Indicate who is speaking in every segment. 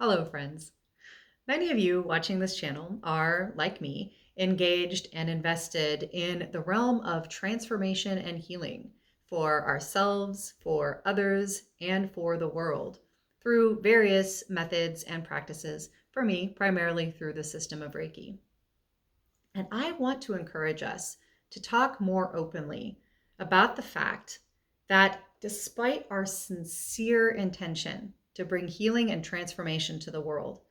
Speaker 1: Hello, friends. Many of you watching this channel are, like me, engaged and invested in the realm of transformation and healing for ourselves, for others, and for the world through various methods and practices. For me, primarily through the system of Reiki. And I want to encourage us to talk more openly about the fact that despite our sincere intention to bring healing and transformation to the world,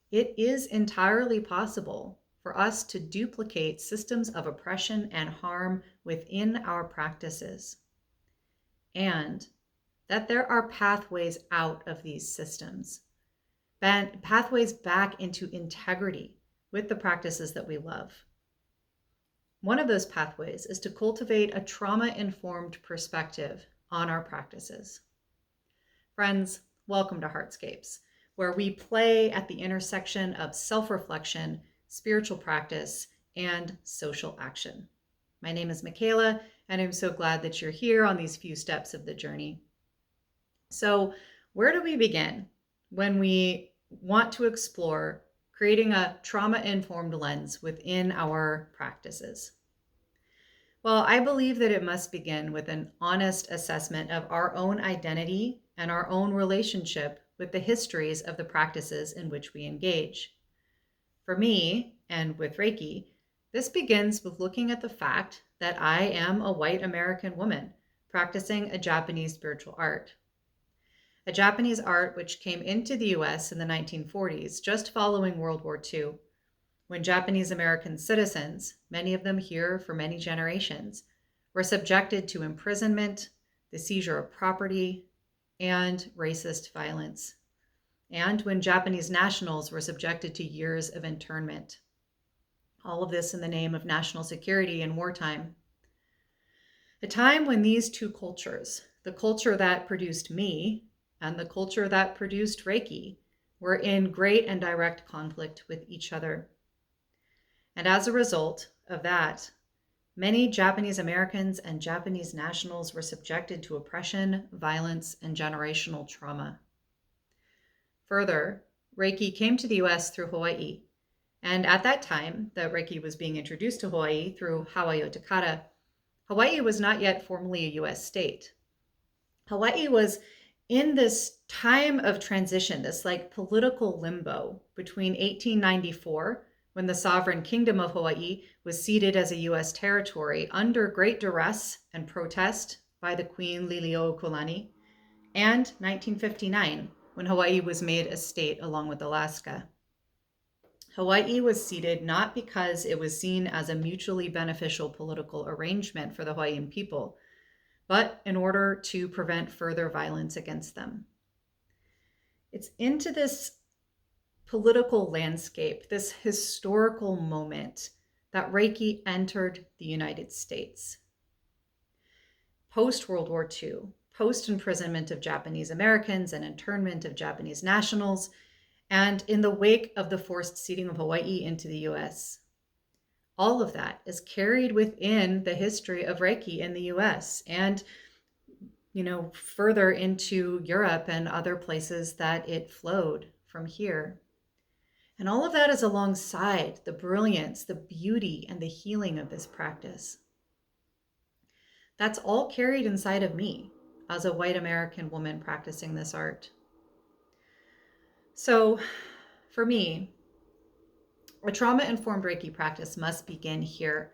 Speaker 1: it is entirely possible for us to duplicate systems of oppression and harm within our practices, and that there are pathways out of these systems, pathways back into integrity with the practices that we love. One of those pathways is to cultivate a trauma-informed perspective on our practices. Friends, welcome to Heartscapes, where we play at the intersection of self-reflection, spiritual practice, and social action. My name is Michaela, and I'm so glad that you're here on these few steps of the journey. So, where do we begin when we want to explore creating a trauma-informed lens within our practices? Well, I believe that it must begin with an honest assessment of our own identity and our own relationship with the histories of the practices in which we engage. For me, and with Reiki, this begins with looking at the fact that I am a white American woman practicing a Japanese spiritual art. A Japanese art which came into the US in the 1940s, just following World War II, when Japanese American citizens, many of them here for many generations, were subjected to imprisonment, the seizure of property, and racist violence, and when Japanese nationals were subjected to years of internment. All of this in the name of national security in wartime. A time when these two cultures, the culture that produced me and the culture that produced Reiki, were in great and direct conflict with each other. And as a result of that, many Japanese Americans and Japanese nationals were subjected to oppression, violence, and generational trauma. Further, Reiki came to the US through Hawaii. And at that time that Reiki was being introduced to Hawaii through Hawaii Otakara, Hawaii was not yet formally a US state. Hawaii was in this time of transition, this like political limbo between 1894, when the sovereign kingdom of Hawaii was ceded as a US territory under great duress and protest by the Queen Liliuokalani, and 1959, when Hawaii was made a state along with Alaska. Hawaii was ceded not because it was seen as a mutually beneficial political arrangement for the Hawaiian people, but in order to prevent further violence against them. It's into this political landscape, this historical moment, that Reiki entered the United States. Post-World War II, post-imprisonment of Japanese Americans and internment of Japanese nationals, and in the wake of the forced ceding of Hawaii into the US. All of that is carried within the history of Reiki in the US and, further into Europe and other places that it flowed from here. And all of that is alongside the brilliance, the beauty, and the healing of this practice. That's all carried inside of me as a white American woman practicing this art. So for me, a trauma-informed Reiki practice must begin here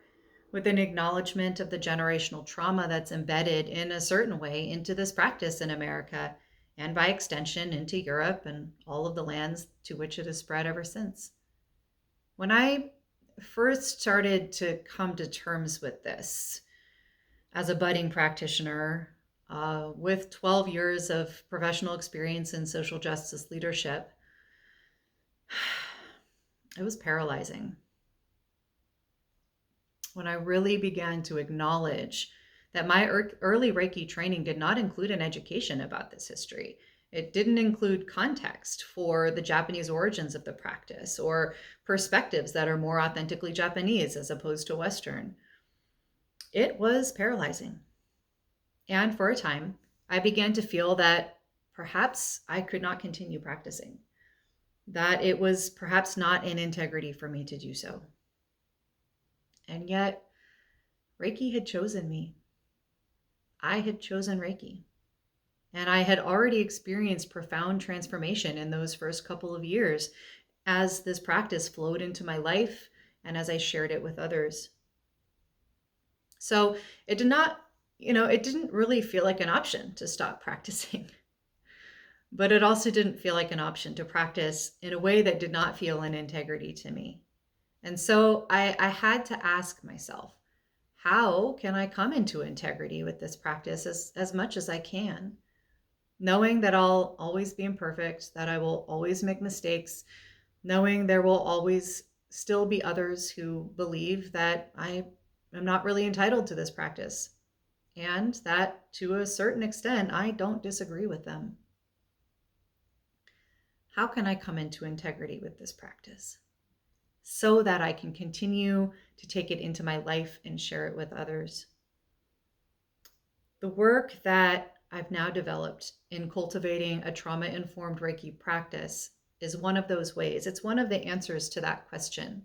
Speaker 1: with an acknowledgement of the generational trauma that's embedded in a certain way into this practice in America, and by extension into Europe and all of the lands to which it has spread ever since. When I first started to come to terms with this as a budding practitioner with 12 years of professional experience in social justice leadership, it was paralyzing. When I really began to acknowledge that my early Reiki training did not include an education about this history. It didn't include context for the Japanese origins of the practice or perspectives that are more authentically Japanese as opposed to Western. It was paralyzing. And for a time, I began to feel that perhaps I could not continue practicing. that it was perhaps not in integrity for me to do so. And yet, Reiki had chosen me. I had chosen Reiki. And I had already experienced profound transformation in those first couple of years as this practice flowed into my life and as I shared it with others. So it did not, it didn't really feel like an option to stop practicing, but it also didn't feel like an option to practice in a way that did not feel in integrity to me. And so I had to ask myself, how can I come into integrity with this practice as much as I can? Knowing that I'll always be imperfect, that I will always make mistakes, knowing there will always still be others who believe that I am not really entitled to this practice, and that to a certain extent, I don't disagree with them. How can I come into integrity with this practice so that I can continue to take it into my life and share it with others? The work that I've now developed in cultivating a trauma-informed Reiki practice is one of those ways. It's one of the answers to that question.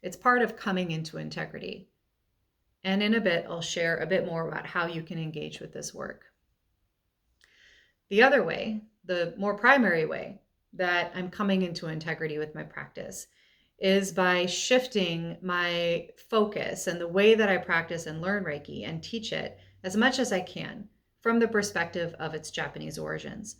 Speaker 1: It's part of coming into integrity. And in a bit, I'll share a bit more about how you can engage with this work. The other way, the more primary way that I'm coming into integrity with my practice is by shifting my focus and the way that I practice and learn Reiki and teach it as much as I can from the perspective of its Japanese origins,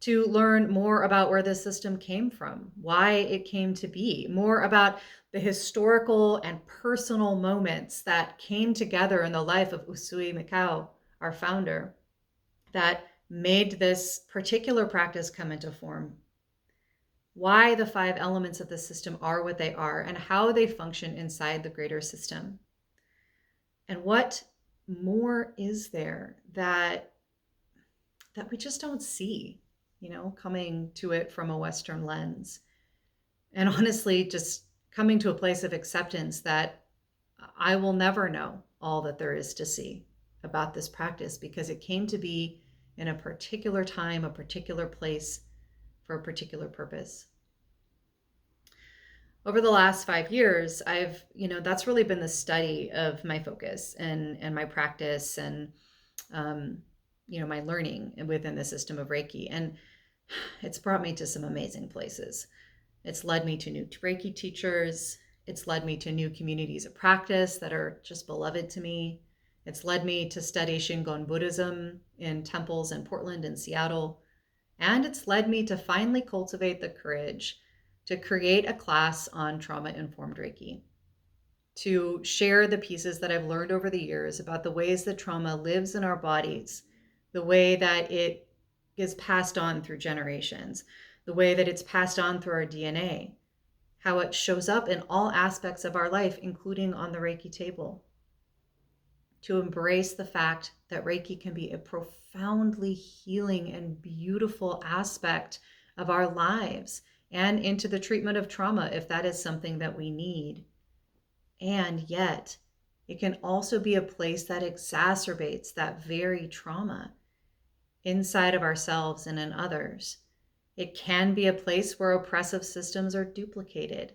Speaker 1: to learn more about where the system came from, why it came to be, more about the historical and personal moments that came together in the life of Usui Mikao, our founder, that made this particular practice come into form, why the 5 elements of the system are what they are, and how they function inside the greater system. And what more is there that we just don't see, coming to it from a Western lens. And honestly, just coming to a place of acceptance that I will never know all that there is to see about this practice, because it came to be in a particular time, a particular place, for a particular purpose. Over the last 5 years, that's really been the study of my focus and my practice and, my learning within the system of Reiki. And it's brought me to some amazing places. It's led me to new Reiki teachers. It's led me to new communities of practice that are just beloved to me. It's led me to study Shingon Buddhism in temples in Portland and Seattle. And it's led me to finally cultivate the courage to create a class on trauma-informed Reiki, to share the pieces that I've learned over the years about the ways that trauma lives in our bodies, the way that it is passed on through generations, the way that it's passed on through our DNA, how it shows up in all aspects of our life, including on the Reiki table. To embrace the fact that Reiki can be a profoundly healing and beautiful aspect of our lives, and into the treatment of trauma if that is something that we need. And yet, it can also be a place that exacerbates that very trauma inside of ourselves and in others. It can be a place where oppressive systems are duplicated.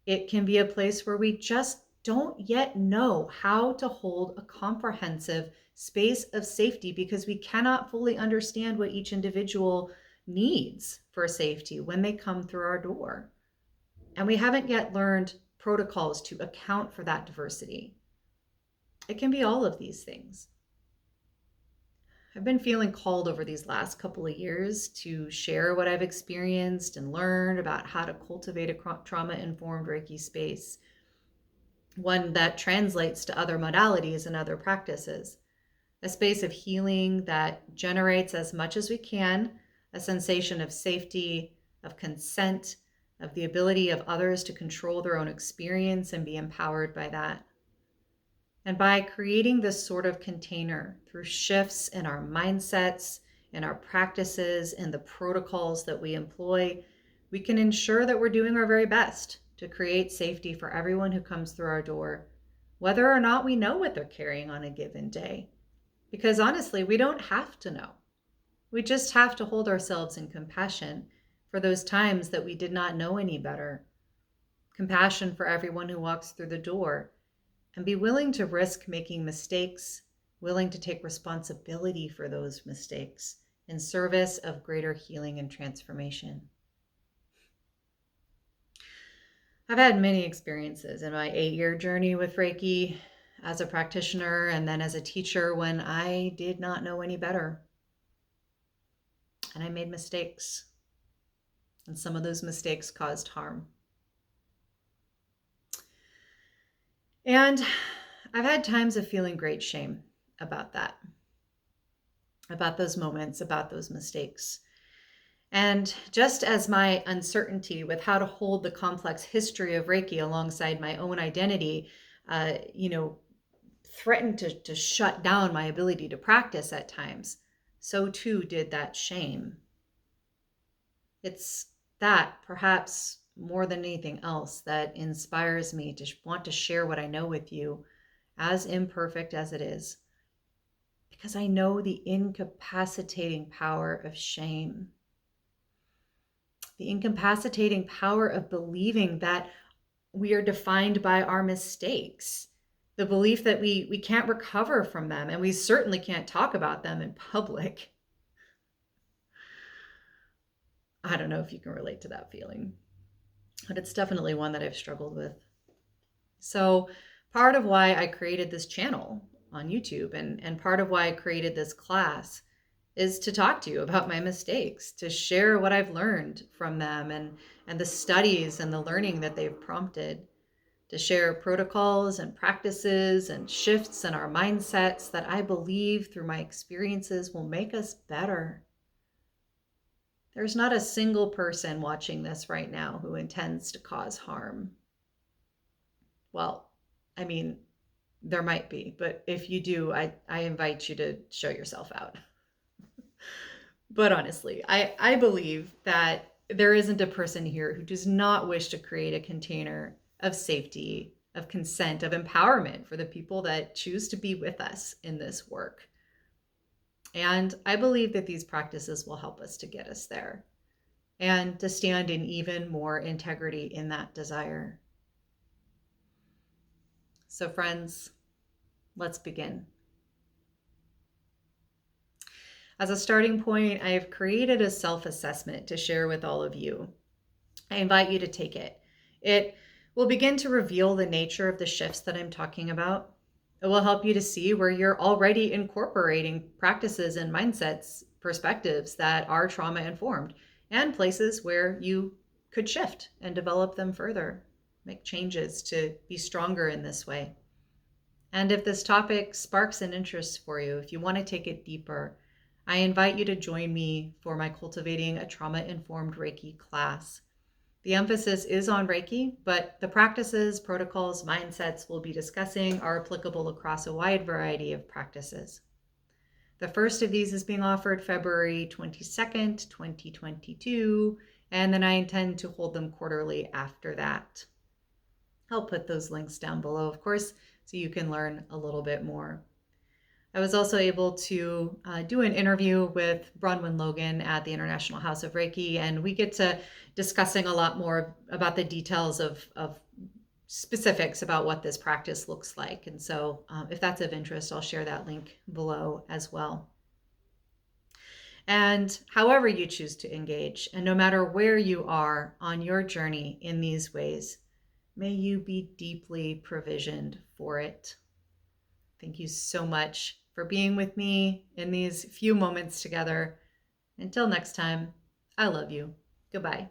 Speaker 1: It can be a place where we just don't yet know how to hold a comprehensive space of safety, because we cannot fully understand what each individual needs for safety when they come through our door. And we haven't yet learned protocols to account for that diversity. It can be all of these things. I've been feeling called over these last couple of years to share what I've experienced and learned about how to cultivate a trauma-informed Reiki space, one that translates to other modalities and other practices, a space of healing that generates, as much as we can, a sensation of safety, of consent, of the ability of others to control their own experience and be empowered by that. And by creating this sort of container through shifts in our mindsets, in our practices, and the protocols that we employ, we can ensure that we're doing our very best to create safety for everyone who comes through our door, whether or not we know what they're carrying on a given day. Because honestly, we don't have to know. We just have to hold ourselves in compassion for those times that we did not know any better, compassion for everyone who walks through the door, and be willing to risk making mistakes, willing to take responsibility for those mistakes in service of greater healing and transformation. I've had many experiences in my 8-year journey with Reiki as a practitioner and then as a teacher when I did not know any better. And I made mistakes. And some of those mistakes caused harm. And I've had times of feeling great shame about that, about those moments, about those mistakes. And just as my uncertainty with how to hold the complex history of Reiki alongside my own identity, threatened to shut down my ability to practice at times, so too did that shame. It's that, perhaps more than anything else, that inspires me to want to share what I know with you, as imperfect as it is, because I know the incapacitating power of shame, the incapacitating power of believing that we are defined by our mistakes, the belief that we can't recover from them, and we certainly can't talk about them in public. I don't know if you can relate to that feeling, but it's definitely one that I've struggled with. So part of why I created this channel on YouTube and part of why I created this class is to talk to you about my mistakes, to share what I've learned from them and the studies and the learning that they've prompted, to share protocols and practices and shifts in our mindsets that I believe through my experiences will make us better. There's not a single person watching this right now who intends to cause harm. Well, I mean, there might be, but if you do, I invite you to show yourself out. But honestly, I believe that there isn't a person here who does not wish to create a container of safety, of consent, of empowerment for the people that choose to be with us in this work. And I believe that these practices will help us to get us there and to stand in even more integrity in that desire. So friends, let's begin. As a starting point, I have created a self-assessment to share with all of you. I invite you to take it. It will begin to reveal the nature of the shifts that I'm talking about. It will help you to see where you're already incorporating practices and mindsets, perspectives that are trauma informed, and places where you could shift and develop them further, make changes to be stronger in this way. And if this topic sparks an interest for you, if you want to take it deeper, I invite you to join me for my Cultivating a Trauma-Informed Reiki class. The emphasis is on Reiki, but the practices, protocols, mindsets we'll be discussing are applicable across a wide variety of practices. The first of these is being offered February 22nd, 2022, and then I intend to hold them quarterly after that. I'll put those links down below, of course, so you can learn a little bit more. I was also able to do an interview with Bronwyn Logan at the International House of Reiki, and we get to discussing a lot more about the details of specifics about what this practice looks like. And so if that's of interest, I'll share that link below as well. And however you choose to engage, and no matter where you are on your journey in these ways, may you be deeply provisioned for it. Thank you so much for being with me in these few moments together. Until next time, I love you. Goodbye.